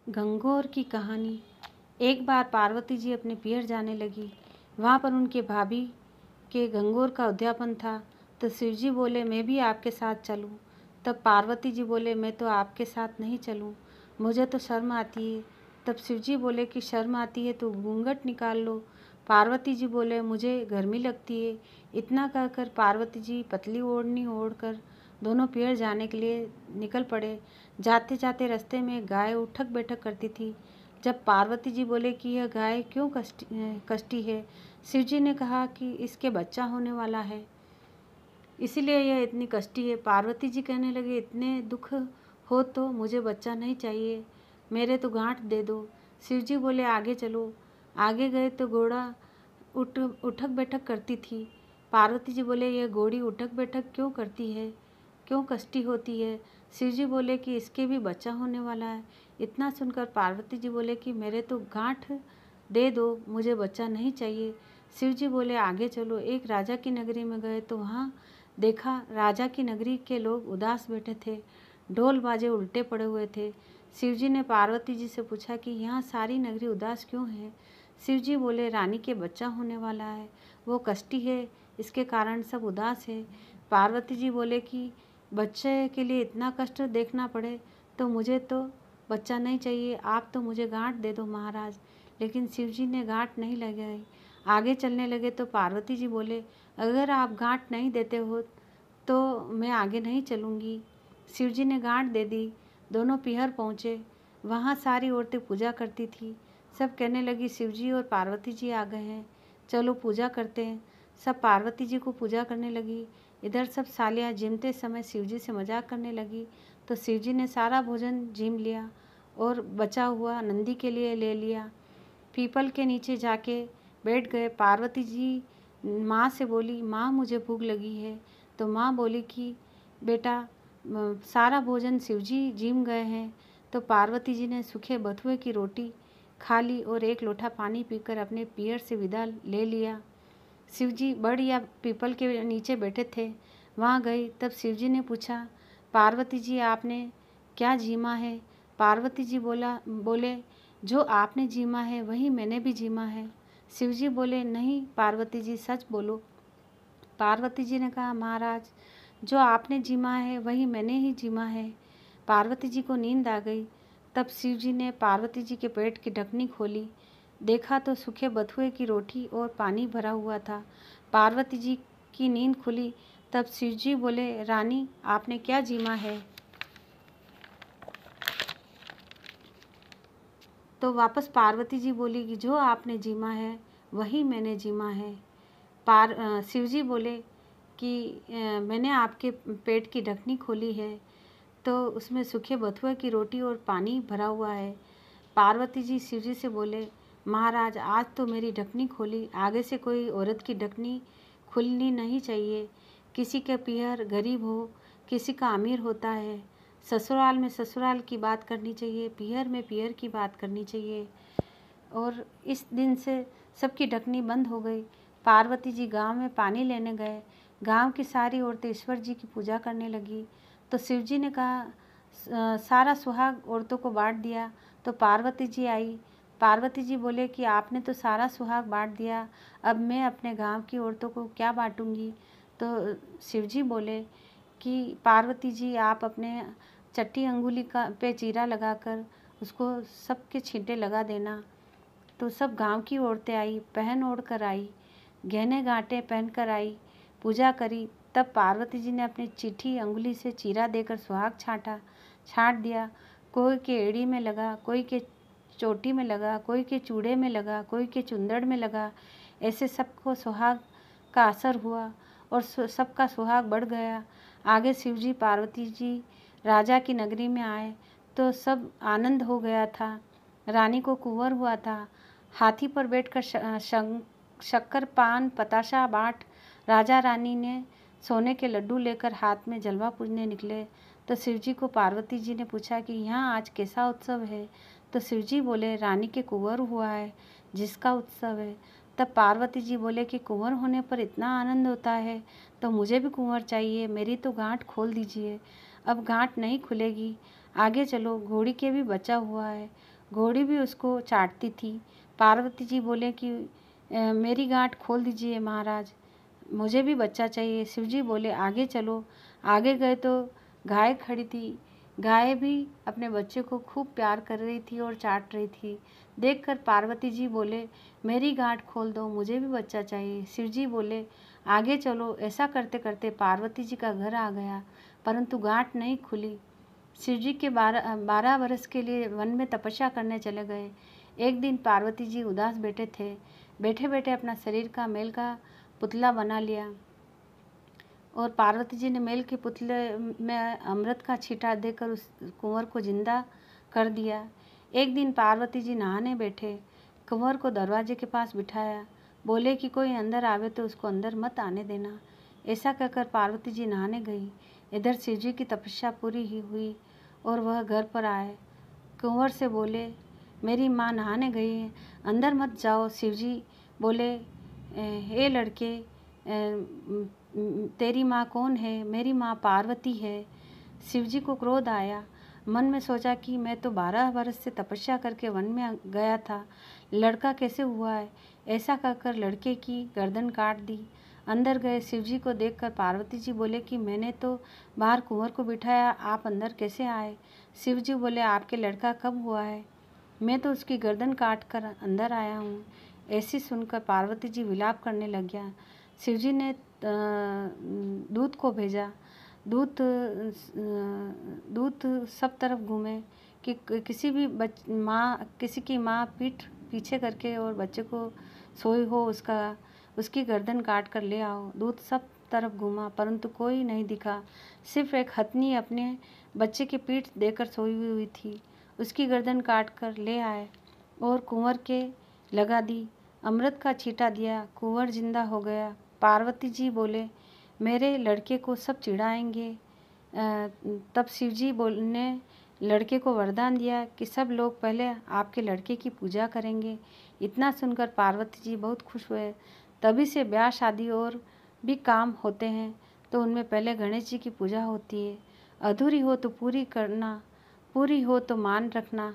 गंगौर की कहानी। एक बार पार्वती जी अपने पियर जाने लगी। वहाँ पर उनके भाभी के गंगौर का उद्यापन था। तो शिव जी बोले, मैं भी आपके साथ चलूँ। तब पार्वती जी बोले, मैं तो आपके साथ नहीं चलूँ, मुझे तो शर्म आती है। तब शिव जी बोले कि शर्म आती है तो घूंघट निकाल लो। पार्वती जी बोले, मुझे गर्मी लगती है। इतना कहकर पार्वती जी पतली ओढ़नी ओढ़कर दोनों पियर जाने के लिए निकल पड़े। जाते जाते रास्ते में गाय उठक बैठक करती थी। जब पार्वती जी बोले कि यह गाय क्यों कष्टी है, शिव जी ने कहा कि इसके बच्चा होने वाला है, इसीलिए यह इतनी कष्टी है। पार्वती जी कहने लगे, इतने दुख हो तो मुझे बच्चा नहीं चाहिए, मेरे तो गांठ दे दो। शिव जी बोले, आगे चलो। आगे गए तो घोड़ा उठक बैठक करती थी। पार्वती जी बोले, यह घोड़ी उठक बैठक क्यों करती है, क्यों कष्टी होती है? शिव जी बोले कि इसके भी बच्चा होने वाला है। इतना सुनकर पार्वती जी बोले कि मेरे तो गांठ दे दो, मुझे बच्चा नहीं चाहिए। शिव जी बोले, आगे चलो। एक राजा की नगरी में गए तो वहाँ देखा राजा की नगरी के लोग उदास बैठे थे, ढोल बाजे उल्टे पड़े हुए थे। शिव जी ने पार्वती जी से पूछा कि यहाँ सारी नगरी उदास क्यों है? शिव जी बोले, रानी के बच्चा होने वाला है, वो कष्टी है, इसके कारण सब उदास है। पार्वती जी बोले कि बच्चे के लिए इतना कष्ट देखना पड़े तो मुझे तो बच्चा नहीं चाहिए, आप तो मुझे गांठ दे दो महाराज। लेकिन शिव जी ने गांठ नहीं लगाई। आगे चलने लगे तो पार्वती जी बोले, अगर आप गांठ नहीं देते हो तो मैं आगे नहीं चलूँगी। शिव जी ने गांठ दे दी। दोनों पीहर पहुँचे। वहाँ सारी औरतें पूजा करती थी। सब कहने लगी, शिव जी और पार्वती जी आ गए हैं, चलो पूजा करते हैं। सब पार्वती जी को पूजा करने लगी। इधर सब सालियाँ जिमते समय शिव जी से मजाक करने लगी तो शिव जी ने सारा भोजन जीम लिया और बचा हुआ नंदी के लिए ले लिया। पीपल के नीचे जाके बैठ गए। पार्वती जी माँ से बोली, माँ मुझे भूख लगी है। तो माँ बोली कि बेटा सारा भोजन शिव जी जीम गए हैं। तो पार्वती जी ने सूखे बथुए की रोटी खा ली और एक लोटा पानी पीकर अपने पियर से विदा ले लिया। शिव जी बड़ या पीपल के नीचे बैठे थे। वहाँ गई तब शिव जी ने पूछा, पार्वती जी आपने क्या जीमा है? पार्वती जी बोले, जो आपने जीमा है वही मैंने भी जीमा है। शिव जी बोले, नहीं पार्वती जी सच बोलो। पार्वती जी ने कहा, महाराज जो आपने जीमा है वही मैंने ही जीमा है। पार्वती जी को नींद आ गई। तब शिव जी ने पार्वती जी के पेट की ढकनी खोली, देखा तो सूखे बथुए की रोटी और पानी भरा हुआ था। पार्वती जी की नींद खुली। तब शिव जी बोले, रानी आपने क्या जीमा है? तो वापस पार्वती जी बोली कि जो आपने जीमा है वही मैंने जीमा है। शिव जी बोले कि मैंने आपके पेट की ढकनी खोली है तो उसमें सूखे बथुए की रोटी और पानी भरा हुआ है। पार्वती जी शिव जी से बोले, महाराज आज तो मेरी ढकनी खोली, आगे से कोई औरत की ढकनी खुलनी नहीं चाहिए। किसी का पीहर गरीब हो, किसी का अमीर होता है, ससुराल में ससुराल की बात करनी चाहिए, पीहर में पीहर की बात करनी चाहिए। और इस दिन से सबकी ढकनी बंद हो गई। पार्वती जी गांव में पानी लेने गए। गांव की सारी औरतें ईश्वर जी की पूजा करने लगी। तो शिव जी ने कहा, सारा सुहाग औरतों को बांट दिया। तो पार्वती जी आई। पार्वती जी बोले कि आपने तो सारा सुहाग बांट दिया, अब मैं अपने गांव की औरतों को क्या बांटूंगी? तो शिव जी बोले कि पार्वती जी आप अपने चट्टी अंगुली का पे चीरा लगाकर उसको सबके छींटे लगा देना। तो सब गांव की औरतें आई, पहन ओढ़ कर आई, गहने गांठे पहन कर आई, पूजा करी। तब पार्वती जी ने अपनी चिट्ठी अंगुली से चीरा देकर सुहाग छाट दिया। कोई के एड़ी में लगा, कोई के चोटी में लगा, कोई के चूड़े में लगा, कोई के चुंदड़ में लगा। ऐसे सबको सुहाग का असर हुआ और सबका सुहाग बढ़ गया। आगे शिव जी पार्वती जी राजा की नगरी में आए तो सब आनंद हो गया था। रानी को कुंवर हुआ था। हाथी पर बैठकर शक्कर पान पताशा बाँट राजा रानी ने सोने के लड्डू लेकर हाथ में जलवा पूजने निकले। तो शिवजी को पार्वती जी ने पूछा कि यहाँ आज कैसा उत्सव है? तो शिवजी बोले, रानी के कुंवर हुआ है जिसका उत्सव है। तब पार्वती जी बोले कि कुंवर होने पर इतना आनंद होता है तो मुझे भी कुंवर चाहिए, मेरी तो गांठ खोल दीजिए। अब गांठ नहीं खुलेगी, आगे चलो, घोड़ी के भी बचा हुआ है, घोड़ी भी उसको चाटती थी। पार्वती जी बोले कि मेरी गांठ खोल दीजिए महाराज, मुझे भी बच्चा चाहिए। शिवजी बोले आगे चलो। आगे गए तो गाय खड़ी थी। गाय भी अपने बच्चे को खूब प्यार कर रही थी और चाट रही थी। देखकर पार्वती जी बोले मेरी गांठ खोल दो, मुझे भी बच्चा चाहिए। शिवजी बोले आगे चलो। ऐसा करते करते पार्वती जी का घर आ गया, परंतु गांठ नहीं खुली। शिवजी के 12 वर्ष के लिए वन में तपस्या करने चले गए। एक दिन पार्वती जी उदास बैठे थे। बैठे बैठे अपना शरीर का मेल का पुतला बना लिया और पार्वती जी ने मेल के पुतले में अमृत का छींटा देकर उस कुंवर को जिंदा कर दिया। एक दिन पार्वती जी नहाने बैठे। कुंवर को दरवाजे के पास बिठाया। बोले कि कोई अंदर आवे तो उसको अंदर मत आने देना। ऐसा कहकर पार्वती जी नहाने गई। इधर शिवजी की तपस्या पूरी ही हुई और वह घर पर आए। कुंवर से बोले मेरी माँ नहाने गई है, अंदर मत जाओ। शिवजी बोले हे लड़के, तेरी माँ कौन है? मेरी माँ पार्वती है। शिवजी को क्रोध आया। मन में सोचा कि मैं तो 12 वर्ष से तपस्या करके वन में गया था, लड़का कैसे हुआ है? ऐसा कहकर लड़के की गर्दन काट दी। अंदर गए। शिवजी को देखकर पार्वती जी बोले कि मैंने तो बाहर कुंवर को बिठाया, आप अंदर कैसे आए? शिवजी बोले आपके लड़का कब हुआ है? मैं तो उसकी गर्दन काट कर अंदर आया हूँ। ऐसी सुनकर पार्वती जी विलाप करने लग गया। शिवजी ने दूत को भेजा। दूत सब तरफ घूमे कि किसी की माँ पीठ पीछे करके और बच्चे को सोई हो, उसकी गर्दन काट कर ले आओ। दूत सब तरफ घूमा परंतु कोई नहीं दिखा। सिर्फ एक हथनी अपने बच्चे की पीठ देकर सोई हुई थी। उसकी गर्दन काट कर ले आए और कुंवर के लगा दी। अमृत का छींटा दिया, कुंवर जिंदा हो गया। पार्वती जी बोले मेरे लड़के को सब चिढ़ाएंगे। तब शिवजी ने लड़के को वरदान दिया कि सब लोग पहले आपके लड़के की पूजा करेंगे। इतना सुनकर पार्वती जी बहुत खुश हुए। तभी से ब्याह शादी और भी काम होते हैं तो उनमें पहले गणेश जी की पूजा होती है। अधूरी हो तो पूरी करना, पूरी हो तो मान रखना।